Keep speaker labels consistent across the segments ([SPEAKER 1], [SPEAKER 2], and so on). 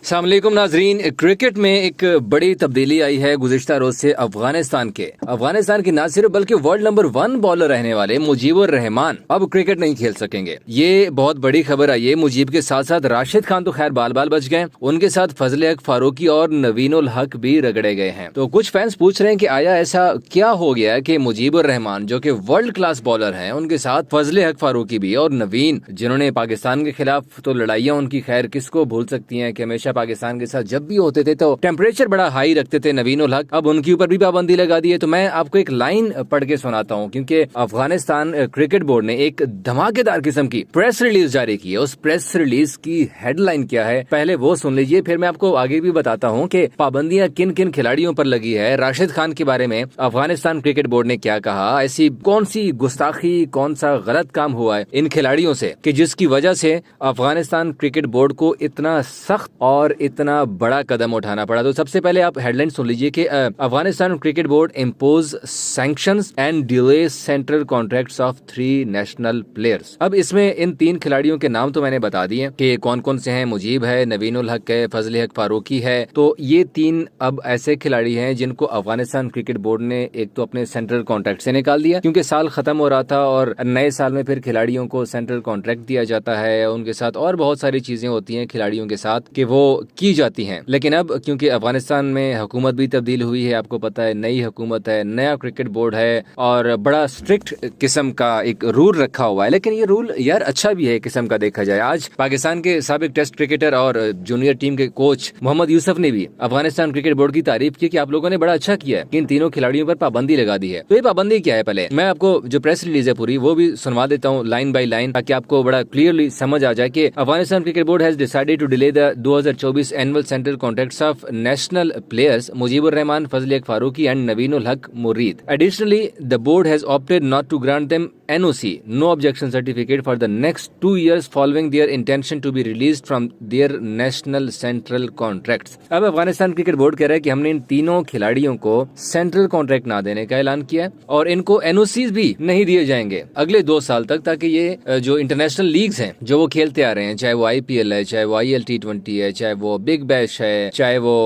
[SPEAKER 1] अस्सलाम वालेकुम नाजरीन। क्रिकेट में एक बड़ी तब्दीली आई है गुज़िश्ता रोज से अफगानिस्तान की न सिर्फ बल्कि वर्ल्ड नंबर 1 बॉलर रहने वाले मुजीबुर रहमान अब क्रिकेट नहीं खेल सकेंगे। ये बहुत बड़ी खबर आई है। मुजीब के साथ साथ राशिद खान तो खैर बाल बाल बच गए, उनके साथ फजल हक फारूकी और नवीन उल हक भी रगड़े गए हैं। तो कुछ फैंस पूछ रहे हैं कि आया ऐसा क्या हो गया कि मुजीबुर रहमान जो कि वर्ल्ड क्लास बॉलर हैं, उनके साथ फजल हक फारूकी भी और नवीन जिन्होंने पाकिस्तान के खिलाफ तो लड़ाइयां उनकी खैर किसको भूल सकती हैं कि हमेशा पाकिस्तान के साथ जब भी होते थे तो टेम्परेचर बड़ा हाई रखते थे नवीन उल हक, अब उनके ऊपर भी पाबंदी लगा दी है। तो मैं आपको एक लाइन पढ़ के सुनाता हूँ, क्योंकि अफगानिस्तान क्रिकेट बोर्ड ने एक धमाकेदार किस्म की प्रेस रिलीज जारी की है। उस प्रेस रिलीज की हेडलाइन क्या है पहले वो सुन लीजिए, फिर मैं आपको आगे भी बताता हूँ कि पाबंदियां किन किन खिलाड़ियों पर लगी है। राशिद खान के बारे में अफगानिस्तान क्रिकेट बोर्ड ने क्या कहा, ऐसी कौन सी गुस्ताखी कौन सा गलत काम हुआ है इन खिलाड़ियों से कि जिसकी वजह से अफगानिस्तान क्रिकेट बोर्ड को इतना सख्त और इतना बड़ा कदम उठाना पड़ा। तो सबसे पहले आप हेडलाइन सुन लीजिए कि Afghanistan cricket board impose sanctions and delay central contracts of 3 national players. अब इसमें इन 3 खिलाड़ियों के नाम तो मैंने बता दिए कि कौन कौन से हैं। मुजीब है, नवीन उल हक है, फजल हक फारूकी है। तो ये 3 अब ऐसे खिलाड़ी हैं जिनको अफगानिस्तान क्रिकेट बोर्ड ने एक तो अपने सेंट्रल कॉन्ट्रैक्ट से निकाल दिया, क्योंकि साल खत्म हो रहा था और नए साल में फिर खिलाड़ियों को सेंट्रल कॉन्ट्रैक्ट दिया जाता है। उनके साथ और बहुत सारी चीजें होती हैं खिलाड़ियों के साथ कि वो की जाती हैं। लेकिन अब क्योंकि अफगानिस्तान में हुकूमत भी तब्दील हुई है, आपको पता है नई हुकूमत है, नया क्रिकेट बोर्ड है और बड़ा स्ट्रिक्ट किस्म का एक रूल रखा हुआ है। लेकिन ये रूल यार अच्छा भी है किस्म का देखा जाए। आज पाकिस्तान के साबिक टेस्ट क्रिकेटर और जूनियर टीम के कोच मोहम्मद यूसुफ ने भी अफगानिस्तान क्रिकेट बोर्ड की तारीफ की कि आप लोगों ने बड़ा अच्छा किया है कि इन तीनों खिलाड़ियों पर पाबंदी लगा दी है। तो ये पाबंदी क्या है पहले मैं आपको जो प्रेस रिलीज है पूरी वो भी सुनवा देता हूँ लाइन बाय लाइन, ताकि आपको बड़ा क्लियरली समझ आ जाए कि Afghanistan cricket board has decided to delay the 2024 annual central contracts of national players Mujeebur Rahman, Fazal Haq Farooqi and नवीन उल हक मुरीद। Additionally, the board has opted not to grant them NOC, no objection certificate, for the next 2 years following their intention to be released from their national central contracts. अब Afghanistan cricket board कह रहा है कि हमने इन तीनों खिलाड़ियों को सेंट्रल कॉन्ट्रैक्ट ना देने का ऐलान किया है और इनको NOCs भी नहीं दिए जाएंगे अगले 2 साल तक, ताकि ये जो इंटरनेशनल लीग्स हैं जो वो खेलते आ रहे हैं, चाहे वो IPL है, चाहे वो IL T20 है, चाहे वो बिग बैश है, चाहे वो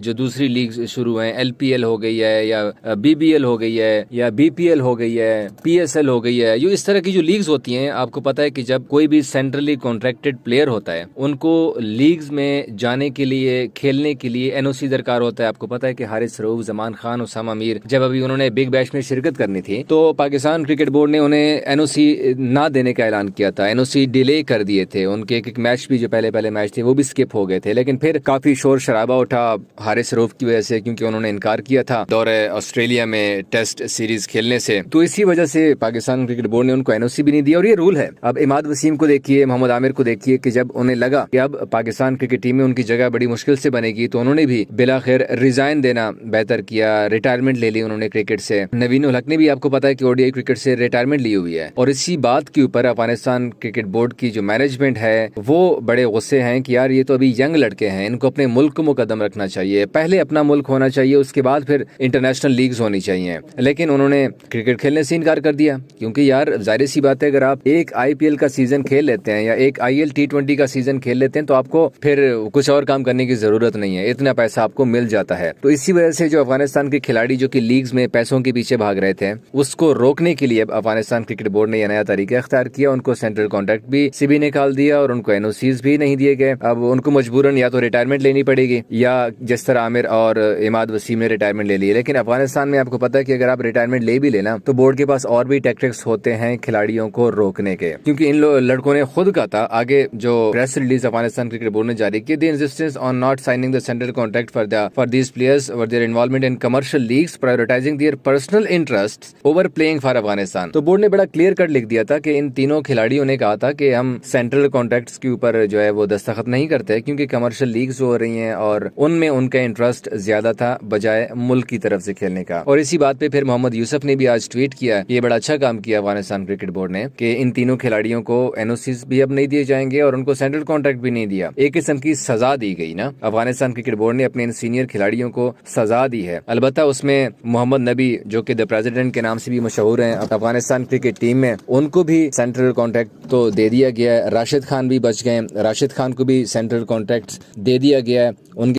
[SPEAKER 1] जो दूसरी लीग शुरू है LPL हो गई है या BBL हो गई है या BPL हो गई है, PSL हो गई है, ये इस तरह की जो लीग्स होती हैं, आपको पता है कि जब कोई भी सेंट्रली कॉन्ट्रैक्टेड प्लेयर होता है उनको लीग्स में जाने के लिए खेलने के लिए NOC दरकार होता है। आपको पता है कि हारिस रऊफ, जमान खान, उसामा मीर जब अभी उन्होंने बिग बैश में शिरकत करनी थी तो पाकिस्तान क्रिकेट बोर्ड ने उन्हें NOC ना देने का ऐलान किया था। NOC डिले कर दिए थे। उनके एक मैच भी जो पहले मैच थे वो भी स्किप हो गए थे। लेकिन फिर काफी शोर शराबा उठा हारिस रऊफ की वजह से, क्योंकि उन्होंने इनकार किया था दौरे ऑस्ट्रेलिया में टेस्ट सीरीज खेलने से। तो इसी वजह से पाकिस्तान क्रिकेट बोर्ड ने उनको NOC भी नहीं दिया और ये रूल है। अब इमाद वसीम को देखिए, मोहम्मद आमिर को देखिए कि जब उन्हें लगा कि अब पाकिस्तान क्रिकेट टीम में उनकी जगह बड़ी मुश्किल से बनेगी तो उन्होंने भी बिलाखिर रिजाइन देना बेहतर किया, रिटायरमेंट ले ली उन्होंने क्रिकेट से। नवीन उल हक ने भी आपको पता है कि ODI क्रिकेट से रिटायरमेंट ली हुई है और इसी बात के ऊपर अफगानिस्तान क्रिकेट बोर्ड की जो मैनेजमेंट है वो बड़े गुस्से हैं कि यार ये तो अभी यंग लड़के हैं, इनको अपने मुल्क को मुकदम रखना चाहिए, पहले अपना मुल्क होना चाहिए, उसके बाद फिर इंटरनेशनल लीग्स होनी चाहिए। लेकिन उन्होंने क्रिकेट खेलने से इनकार कर दिया, क्योंकि यार जाहिर सी बात है अगर आप एक IPL का सीजन खेल लेते हैं या एक IL T20 का सीजन खेल लेते हैं तो आपको फिर कुछ और काम करने की जरूरत नहीं है, इतना पैसा आपको मिल जाता है। तो इसी वजह से जो अफगानिस्तान के खिलाड़ी जो कि लीग्स में पैसों के पीछे भाग रहे थे उसको रोकने के लिए अफगानिस्तान क्रिकेट बोर्ड ने यह नया तरीका इख्तियार किया। उनको सेंट्रल कॉन्ट्रैक्ट भी CB निकाल दिया और उनको NOCs भी नहीं दिए गए। अब उनको मजबूरन या तो रिटायरमेंट लेनी पड़ेगी या जिस तरह आमिर और इमाद वसीम ने रिटायरमेंट ले ली। लेकिन अफगानिस्तान में आपको पता है कि अगर आप रिटायरमेंट ले भी लेना तो बोर्ड के पास और भी टैक्टिक्स होते हैं खिलाड़ियों को रोकने के, क्योंकि इन लड़कों ने खुद कहा था आगे जो press release Afghanistan cricket board ने जारी की, the insistence on not signing the central contract for these players और their involvement in commercial leagues prioritising their personal interests over playing for Afghanistan. तो बोर्ड ने बड़ा क्लियर कट लिख दिया था कि इन तीनों खिलाड़ियों ने कहा था कि हम सेंट्रल कॉन्ट्रैक्ट्स के ऊपर जो है वो दस्तखत नहीं करते, क्योंकि कमर्शियल लीग्स हो रही हैं और उनमें उनका इंटरेस्ट ज्यादा था बजाय मुल्क की तरफ से खेलने का। और इसी बात पे फिर मोहम्मद यूसुफ ने भी आज ट्वीट किया, ये बड़ा अच्छा काम किया अफगानिस्तान क्रिकेट बोर्ड ने कि इन तीनों खिलाड़ियों को एनओसीज भी अब नहीं दिए जाएंगे और उनको सेंट्रल कॉन्ट्रैक्ट भी नहीं दिया। एक किस्म की सजा दी गई ना, अफगानिस्तान क्रिकेट बोर्ड ने अपने इन सीनियर खिलाड़ियों को सजा दी है। अलबत्ता उसमें मोहम्मद नबी जो कि द प्रेसिडेंट के नाम से भी मशहूर हैं अफगानिस्तान क्रिकेट टीम में, उनको भी सेंट्रल कॉन्ट्रैक्ट तो दे दिया गया है। राशिद खान भी बच गए, राशिद खान को भी सेंट्रल कॉन्ट्रैक्ट दे दिया गया है। उनके